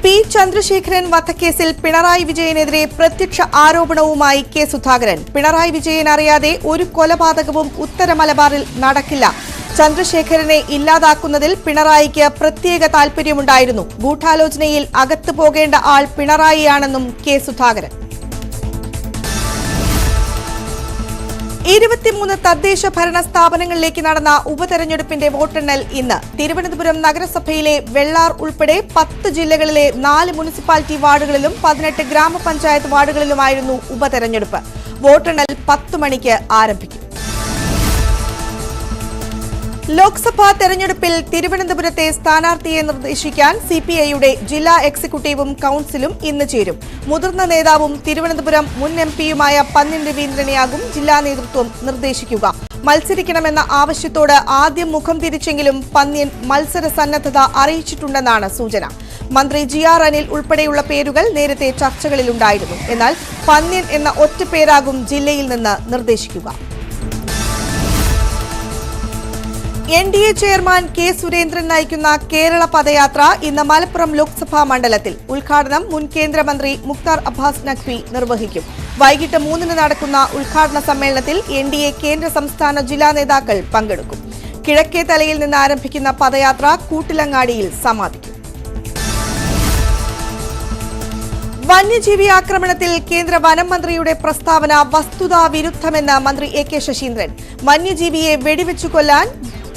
P Chandrasekharan വധക്കേസിൽ പിണറായി വിജയനെതിരെ പ്രത്യക്ഷ ആരോപണവുമായി കെ സുധാകരൻ. പിണറായി വിജയൻ അറിയാതെ ഒരു കൊലപാതകവും ഉത്തര മലബാറിൽ നടക്കില്ല. ചന്ദ്രശേഖരനെ ഇല്ലാതാക്കുന്നതിൽ പിണറായിക്ക് പ്രത്യേക താൽപര്യമുണ്ടായിരുന്നു. ഗൂഢാലോചനയിൽ അകത്തു പോകേണ്ട ആൾ പിണറായിയാണെന്നും കെ സുധാകരൻ. 23 തദ്ദേശ ഭരണ സ്ഥാപനങ്ങളിലേക്ക് നടന്ന ഉപതെരഞ്ഞെടുപ്പിന്റെ വോട്ടെണ്ണൽ ഇന്ന്. തിരുവനന്തപുരം നഗരസഭയിലെ വെള്ളാർ ഉൾപ്പെടെ 10 ജില്ലകളിലെ 4 മുനിസിപ്പാലിറ്റി വാർഡുകളിലും 18 ഗ്രാമപഞ്ചായത്ത് വാർഡുകളിലുമായിരുന്നു ഉപതെരഞ്ഞെടുപ്പ്. വോട്ടെണ്ണൽ 10 മണിക്ക് ആരംഭിക്കും. ലോക്സഭാ തെരഞ്ഞെടുപ്പിൽ തിരുവനന്തപുരത്തെ സ്ഥാനാർത്ഥിയെ നിർദ്ദേശിക്കാൻ സിപിഐയുടെ ജില്ലാ എക്സിക്യൂട്ടീവും കൌൺസിലും ഇന്ന് ചേരും. മുതിർന്ന നേതാവും തിരുവനന്തപുരം മുൻ എംപിയുമായ പന്ന്യൻ രവീന്ദ്രനെയാകും ജില്ലാ നേതൃത്വം നിർദ്ദേശിക്കുക. മത്സരിക്കണമെന്ന ആവശ്യത്തോട് ആദ്യം മുഖം തിരിച്ചെങ്കിലും പന്ന്യൻ മത്സര സന്നദ്ധത അറിയിച്ചിട്ടുണ്ടെന്നാണ് സൂചന. മന്ത്രി GR അനിൽ ഉൾപ്പെടെയുള്ള പേരുകൾ നേരത്തെ ചർച്ചകളിലുണ്ടായിരുന്നു. എന്നാൽ പന്ന്യൻ എന്ന ഒറ്റ പേരാകും ജില്ലയിൽ നിന്ന് നിർദ്ദേശിക്കുക. NDA ചെയർമാൻ കെ സുരേന്ദ്രൻ നയിക്കുന്ന കേരള പദയാത്ര ഇന്ന് മലപ്പുറം ലോക്സഭാ മണ്ഡലത്തിൽ. ഉദ്ഘാടനം മുൻ കേന്ദ്രമന്ത്രി മുക്താർ അബ്ബാസ് നഖ്വി നിർവഹിക്കും. വൈകിട്ട് 3-ന് നടക്കുന്ന ഉദ്ഘാടന സമ്മേളനത്തിൽ NDA കേന്ദ്ര സംസ്ഥാന ജില്ലാ നേതാക്കൾ പങ്കെടുക്കും. കിഴക്കേ തലയിൽ നിന്ന് ആരംഭിക്കുന്ന പദയാത്ര കൂട്ടിലങ്ങാടിയിൽ സമാപിക്കും. വന്യജീവി ആക്രമണത്തിൽ കേന്ദ്ര വനം മന്ത്രിയുടെ പ്രസ്താവന വസ്തുതാവിരുദ്ധമെന്ന് മന്ത്രി AK ശശീന്ദ്രൻ. വന്യജീവിയെ വെടിവെച്ചു കൊല്ലാൻ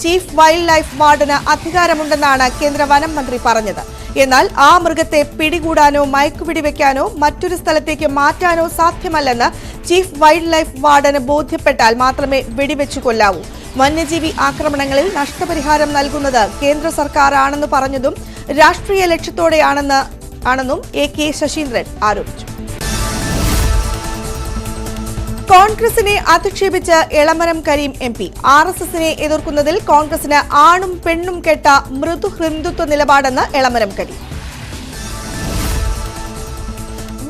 ചീഫ് വൈൽഡ് ലൈഫ് വാർഡന് അധികാരമുണ്ടെന്നാണ് കേന്ദ്ര വനം മന്ത്രി പറഞ്ഞത്. എന്നാൽ ആ മൃഗത്തെ പിടികൂടാനോ മയക്കുപിടിവെക്കാനോ മറ്റൊരു സ്ഥലത്തേക്ക് മാറ്റാനോ സാധ്യമല്ലെന്ന് ചീഫ് വൈൽഡ് ലൈഫ് വാർഡന് ബോധ്യപ്പെട്ടാൽ മാത്രമേ വെടിവെച്ചു കൊല്ലാവൂ. വന്യജീവി ആക്രമണങ്ങളിൽ നഷ്ടപരിഹാരം നൽകുന്നത് കേന്ദ്ര സർക്കാരാണെന്ന് പറഞ്ഞതും രാഷ്ട്രീയ ലക്ഷ്യത്തോടെയാണെന്നും AK ശശീന്ദ്രൻ ആരോപിച്ചു. കോൺഗ്രസിനെ അധിക്ഷേപിച്ച് എളമരം കരീം MP. RSSനെ എതിർക്കുന്നതിൽ കോൺഗ്രസിന് ആണും പെണ്ണും കെട്ട മൃദു ഹിന്ദുത്വ നിലപാടെന്ന് എളമരം കരീം.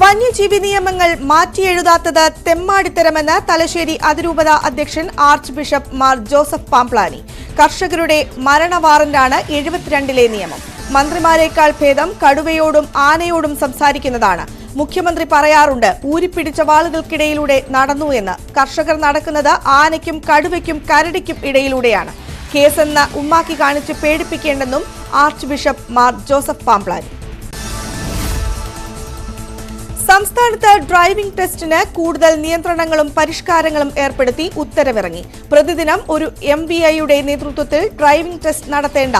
വന്യജീവി നിയമങ്ങൾ മാറ്റിയെഴുതാത്തത് തെമ്മാടിത്തരമെന്ന് തലശ്ശേരി അതിരൂപത അധ്യക്ഷൻ ആർച്ച് ബിഷപ്പ് മാർ ജോസഫ് പാംപ്ലാനി. കർഷകരുടെ മരണ വാറന്റാണ് 72ലെ നിയമം. മന്ത്രിമാരെക്കാൾ ഭേദം കടുവയോടും ആനയോടും സംസാരിക്കുന്നതാണ്. മുഖ്യമന്ത്രി പറയാറുണ്ട് ഊരിപ്പിടിച്ച വാളുകൾക്കിടയിലൂടെ നടന്നു എന്ന്. കർഷകർ നടക്കുന്നത് ആനയ്ക്കും കടുവയ്ക്കും കരടിക്കും ഇടയിലൂടെയാണ്. കേസെന്ന് ഉമ്മാക്കി കാണിച്ച് പേടിപ്പിക്കേണ്ടെന്നും ആർച്ച് ബിഷപ്പ് മാർ ജോസഫ് പാംപ്ലാനി. സംസ്ഥാനത്ത് ഡ്രൈവിംഗ് ടെസ്റ്റിന് കൂടുതൽ നിയന്ത്രണങ്ങളും പരിഷ്കാരങ്ങളും ഏർപ്പെടുത്തി ഉത്തരവിറങ്ങി. പ്രതിദിനം ഒരു MVIയുടെ നേതൃത്വത്തിൽ ഡ്രൈവിംഗ് ടെസ്റ്റ് നടത്തേണ്ട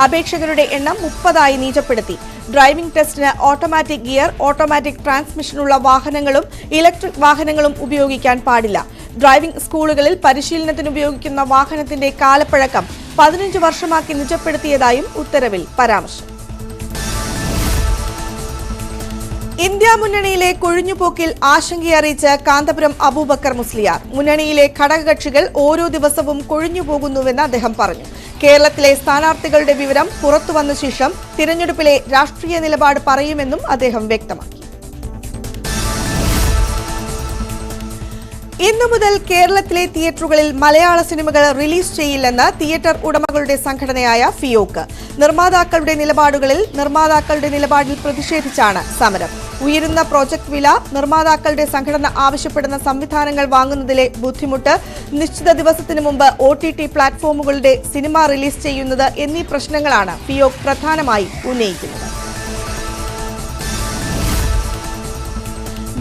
അപേക്ഷകരുടെ എണ്ണം 30ആയി നീചപ്പെടുത്തി. ഡ്രൈവിംഗ് ടെസ്റ്റിന് ഓട്ടോമാറ്റിക് ഗിയർ, ഓട്ടോമാറ്റിക് ട്രാൻസ്മിഷനുള്ള വാഹനങ്ങളും ഇലക്ട്രിക് വാഹനങ്ങളും ഉപയോഗിക്കാൻ പാടില്ല. ഡ്രൈവിംഗ് സ്കൂളുകളിൽ പരിശീലനത്തിന് ഉപയോഗിക്കുന്ന വാഹനത്തിന്റെ കാലപ്പഴക്കം 15 വർഷമാക്കി നിജപ്പെടുത്തിയതായും ഉത്തരവിൽ പരാമർശം. ഇന്ത്യ മുന്നണിയിലെ കൊഴിഞ്ഞുപോക്കിൽ ആശങ്കയറിയിച്ച് കാന്തപുരം അബൂബക്കർ മുസ്ലിയാർ. മുന്നണിയിലെ ഘടകകക്ഷികൾ ഓരോ ദിവസവും കൊഴിഞ്ഞുപോകുന്നുവെന്ന് അദ്ദേഹം പറഞ്ഞു. കേരളത്തിലെ സ്ഥാനാർത്ഥികളുടെ വിവരം പുറത്തുവന്ന ശേഷം തിരഞ്ഞെടുപ്പിലെ രാഷ്ട്രീയ നിലപാട് പറയുമെന്നും അദ്ദേഹം വ്യക്തമാക്കി. ഇന്നു മുതൽ കേരളത്തിലെ തിയേറ്ററുകളിൽ മലയാള സിനിമകൾ റിലീസ് ചെയ്യില്ലെന്ന് തിയേറ്റർ ഉടമകളുടെ സംഘടനയായ ഫിയോക്ക്. നിർമ്മാതാക്കളുടെ നിലപാടിൽ പ്രതിഷേധിച്ചാണ് സമരം. ഉയരുന്ന പ്രോജക്ട് വില, നിർമ്മാതാക്കളുടെ സംഘടന ആവശ്യപ്പെടുന്ന സംവിധാനങ്ങൾ വാങ്ങുന്നതിലെ ബുദ്ധിമുട്ട്, നിശ്ചിത ദിവസത്തിനു മുമ്പ് OTT പ്ലാറ്റ്ഫോമുകളുടെ സിനിമ റിലീസ് ചെയ്യുന്നത് എന്നീ പ്രശ്നങ്ങളാണ് ഫിയോക്ക് പ്രധാനമായി ഉന്നയിക്കുന്നത്.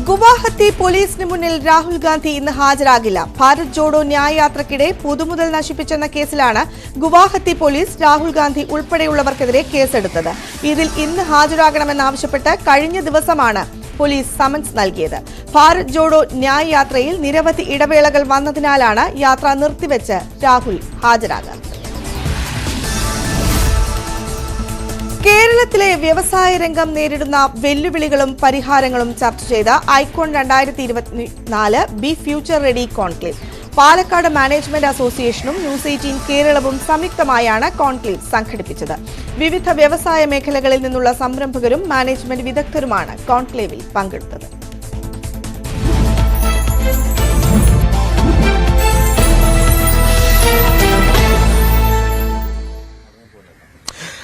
ഗുവാഹത്തി പോലീസിന് മുന്നിൽ രാഹുൽ ഗാന്ധി ഇന്ന് ഹാജരാകില്ല. ഭാരത് ജോഡോ ന്യായ യാത്രയ്ക്കിടെ പൊതുമുതൽ നശിപ്പിച്ചെന്ന കേസിലാണ് ഗുവാഹത്തി പോലീസ് രാഹുൽ ഗാന്ധി ഉൾപ്പെടെയുള്ളവർക്കെതിരെ കേസെടുത്തത്. ഇതിൽ ഇന്ന് ഹാജരാകണമെന്നാവശ്യപ്പെട്ട് കഴിഞ്ഞ ദിവസമാണ് പോലീസ് സമൻസ് നൽകിയത്. ഭാരത് ജോഡോ ന്യായ യാത്രയിൽ നിരവധി ഇടവേളകൾ വന്നതിനാലാണ് യാത്ര നിർത്തിവെച്ച് രാഹുൽ ഹാജരാകാത്തത്. കേരളത്തിലെ വ്യവസായ രംഗം നേരിടുന്ന വെല്ലുവിളികളും പരിഹാരങ്ങളും ചർച്ച ചെയ്ത icon 2024 B future ready conclave. Palakkad management അസോസിയേഷനും ന്യൂസ് 18 കേരളവും സംയുക്തമായാണ് കോൺക്ലേവ് സംഘടിപ്പിച്ചത്. വിവിധ വ്യവസായ മേഖലകളിൽ നിന്നുള്ള സംരംഭകരും മാനേജ്മെന്റ് വിദഗ്ധരുമാണ് കോൺക്ലേവിൽ പങ്കെടുത്തത്.